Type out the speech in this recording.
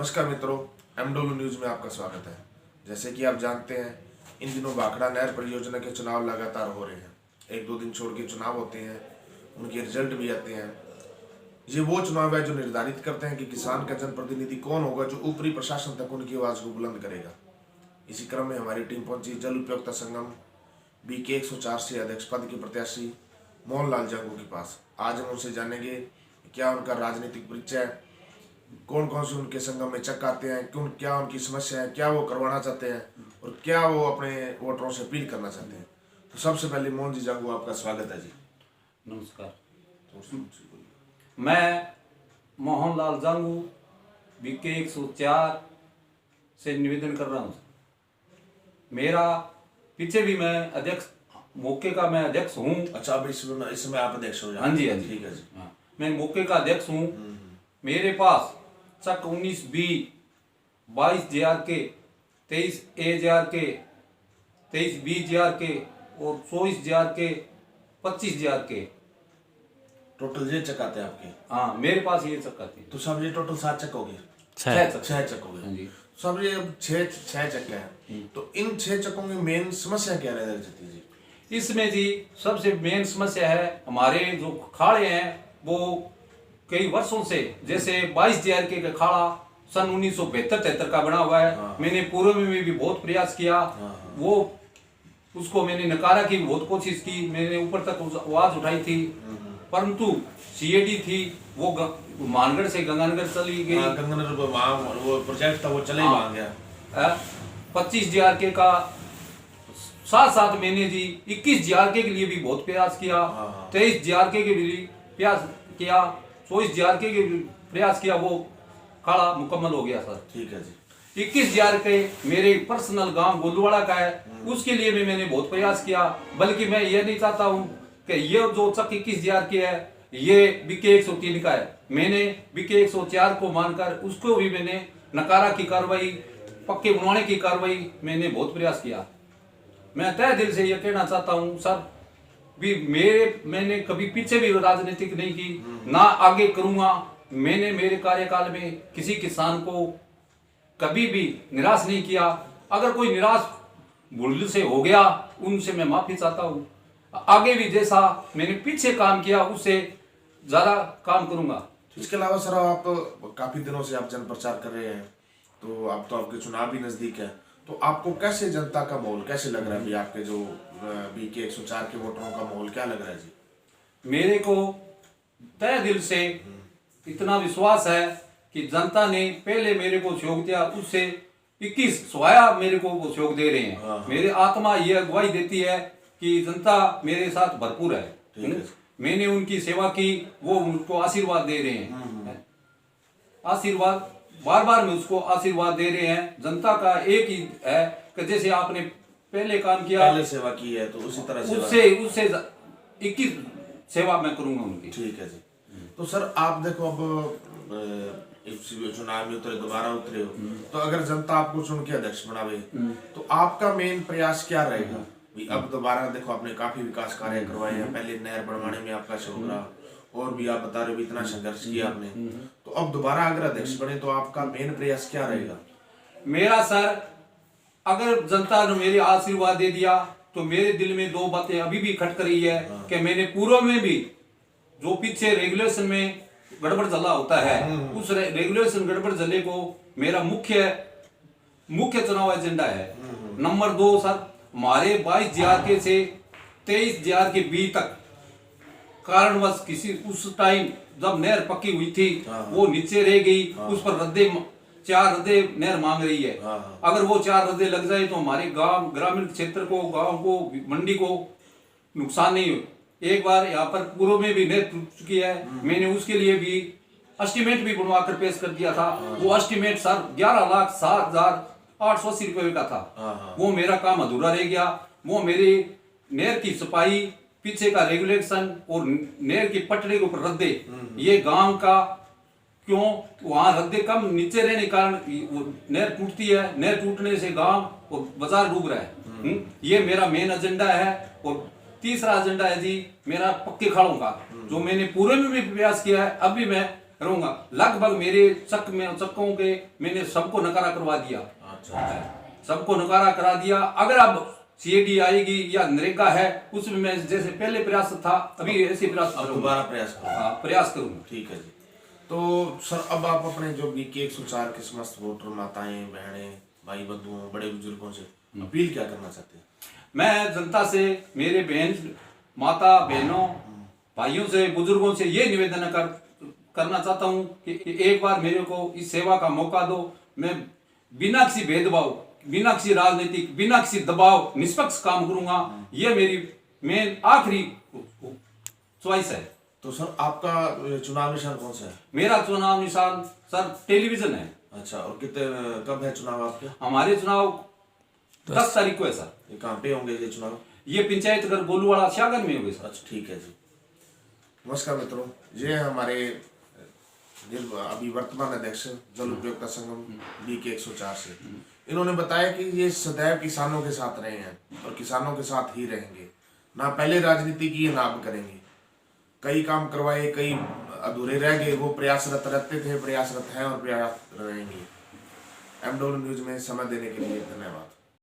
नमस्कार मित्रों, MW news में आपका स्वागत है। जैसे कि आप जानते हैं, इन दिनों भाखड़ा नहर परियोजना के चुनाव लगातार हो रहे हैं। एक दो दिन छोड़ के चुनाव होते हैं, उनके रिजल्ट भी आते हैं। ये वो चुनाव है जो निर्धारित करते हैं कि किसान का जनप्रतिनिधि कौन होगा जो ऊपरी प्रशासन तक उनकी आवाज को बुलंद करेगा। इसी क्रम में हमारी टीम पहुंची जल उपयोगिता संगम BK 104 से अध्यक्ष पद के प्रत्याशी मोहनलाल जांगू के पास। आज हम उनसे जानेंगे क्या उनका राजनीतिक परिचय है, कौन कौन से उनके संगम में चक्क आते हैं, क्या उनकी समस्या है, क्या वो करवाना चाहते हैं और क्या वो अपने वोटरों से अपील करना चाहते हैं। तो सबसे पहले मोहन जी जांगू, आपका स्वागत है जी। नमस्कार। तो मैं मोहनलाल जांगू BK 104 से निवेदन कर रहा हूँ। मेरा पीछे भी मैं अध्यक्ष मौके का मैं अध्यक्ष हूँ। अच्छा, अब इसमें आप अध्यक्ष हो जाए। हाँ जी, हाँ जी, ठीक है जी। हाँ, मैं मौके का अध्यक्ष हूँ। मेरे पास चक 19B 22 के 23 के 23 के और 24 के 25 के टोटल ये चक्क आते हैं आपके? हाँ, मेरे पास ये चक्का थी। तो सब ये टोटल 7 चक्क हो गए? 6 चक्का। 6 चक्क हो गए। हाँ जी। सब ये अब 6 चक्के हैं। तो इन 6 चक्कों की मेन समस्या क्या रह जाती है जी? इसमें जी सबसे मेन समस्या है, हमारे जो खाड़े हैं वो कई वर्षों से, जैसे 22 के खाड़ा सन 1972-73 का बना हुआ है। मैंने पूर्व में भी बहुत प्रयास किया, वो उसको मैंने नकारा की बहुत कोशिश की, मैंने ऊपर तक आवाज उठाई थी, परंतु CAD थी वो मानगढ़ से गंगानगर चली गई। गंगानगर वो प्रोजेक्ट था, वो चले ही वहां गया। 25 के का साथ मैंने जी 21 के लिए भी बहुत प्रयास किया, 23 के भी प्रयास किया, 24 के भी प्रयास किया, वो खाड़ा मुकम्मल हो गया सर। ठीक है जी। 21 के मेरे पर्सनल गांव गोलवाड़ा का है, उसके लिए भी मैंने बहुत प्रयास किया। बल्कि मैं ये नहीं चाहता हूँ कि ये जो चक 21 की है ये BK 103 का है। मैंने BK 104 को मानकर उसको भी मैंने नकारा की कार्रवाई, पक्के बनवाने की कार्रवाई मैंने बहुत प्रयास किया। मैं तय दिल से ये कहना चाहता हूँ सर, भी मैंने कभी पीछे भी राजनीतिक नहीं की, ना आगे करूंगा। मैंने मेरे कार्यकाल में किसी किसान को कभी भी निराश नहीं किया। अगर कोई निराश भूल से हो गया, उनसे मैं माफी चाहता हूँ। आगे भी जैसा मैंने पीछे काम किया उससे ज्यादा काम करूंगा। इसके अलावा सर, आप काफी दिनों से आप जन प्रचार कर रहे हैं, तो अब तो आपके चुनाव भी नजदीक है, तो आपको कैसे जनता का माहौल कैसे लग रहा है भी? आपके जो BK 104 के वोटरों का माहौल क्या लग रहा है जी? मेरे को तय दिल से इतना विश्वास है कि जनता ने पहले मेरे को सहयोग दिया, उससे 21 स्वाया मेरे को वो सहयोग दे रहे हैं। मेरे आत्मा ये अगुवाई देती है कि जनता मेरे साथ भरपूर है। मैंने उनकी सेवा की, वो उनको आशीर्वाद दे रहे हैं। आशीर्वाद बार बार में उसको आशीर्वाद दे रहे हैं। जनता का एक ही है कि जैसे आपने पहले काम किया, पहले सेवा की है, तो उसी तरह से उससे 21 सेवा मैं करूंगा उनकी। ठीक है जी। तो सर, आप देखो, अब चुनाव में उतरे, दोबारा उतरे हो, तो अगर जनता आपको चुन के अध्यक्ष बनावे तो आपका मेन प्रयास क्या रहेगा? अब दोबारा देखो, आपने काफी विकास कार्य करवाए हैं, पहले नहर बनवाने में आपका सहयोग रहा, और भी आप बता रहे हो इतना संघर्ष किया आपने, तो अब दोबारा अगर अध्यक्ष बने तो आपका मेन प्रयास क्या रहेगा? मेरा सर, अगर जनता ने मेरे आशीर्वाद दे दिया तो मेरे दिल में दो बातें अभी भी खटक रही है कि मैंने पूर्व में भी जो पीछे रेगुलेशन में गड़बड़ जला होता है, उस रेगुलेशन गड़बड़ जले को मेरा मुख्य चुनाव एजेंडा है। नंबर 2 सर, हमारे 22 के से 23 के बीच तक कारणवश किसी उस टाइम जब नहर पक्की हुई थी वो नीचे रह गई, उस पर 4 रद्दे नहर मांग रही है। अगर वो 4 रद्दे लग जाए तो हमारे गांव, ग्रामीण क्षेत्र को, गांव को, मंडी को नुकसान नहीं हो। एक बार यहाँ पर पूर्व में भी नहर टूट चुकी है, मैंने उसके लिए भी एस्टीमेट भी बनवाकर पेश कर दिया था। वो एस्टीमेट सर 11,07,880 रुपए का था। वो मेरा काम अधूरा रह गया। वो मेरी नहर की सफाई, पीछे का रेगुलेशन और नहर की पटड़ी के ऊपर रद्दे, ये गांव का क्यों वहां रद्दे कम नीचे रहने के कारण नहर टूटती है। नहर टूटने से गांव और बाजार डूब रहा है। ये मेरा मेन एजेंडा है। और तीसरा एजेंडा है जी मेरा पक्के खाड़ों का, जो मैंने पूरे में भी प्रयास किया है, अब भी मैं रहूंगा। लगभग मेरे चक्कों के मैंने सबको नकारा करवा दिया। अच्छा। सबको नकारा करा दिया। अगर अब सीएडी आएगी या नरेगा है उसमें मैं जैसे पहले प्रयास था अभी ऐसे प्रयास अब दोबारा प्रयास करो। हाँ, प्रयास करूंगा। ठीक है जी। तो सर अब आप अपने जो BK 104 के समस्त वोटर माताएं बहनें भाई बंधुओं बड़े बुजुर्गों से अपील क्या करना चाहते हैं? मैं जनता से, मेरे बहन माता बहनों भाइयों से, बुजुर्गों से ये निवेदन करना चाहता हूँ कि एक बार मेरे को इस सेवा का मौका दो। मैं बिना किसी भेदभाव, बिना किसी राजनीतिक, बिना किसी दबाव निष्पक्ष काम करूंगा। ये मेरी मेन आखिरी चॉइस है। तो सर आपका चुनाव निशान कौन सा है? मेरा चुनाव निशान सर टेलीविजन है। अच्छा, और कितने कब है चुनाव आपके? हमारे चुनाव 10 तारीख को है सर। ये कहाँ पे होंगे ये चुनाव? ये पंचायत घर गोलूवाड़ा शाहगंज में होंगे सर। अच्छा ठीक है जी। नमस्कार मित्रों, ये है हमारे अभी वर्तमान अध्यक्ष जल उपयोगिता संगम BK 104 से। इन्होंने बताया कि ये सदैव किसानों के साथ रहे हैं और किसानों के साथ ही रहेंगे। ना पहले राजनीति की ना अब करेंगे। कई काम करवाए, कई अधूरे रह गए, वो प्रयासरत रहते थे, प्रयासरत हैं और प्रयास रहेंगे। MW न्यूज में समय देने के लिए धन्यवाद।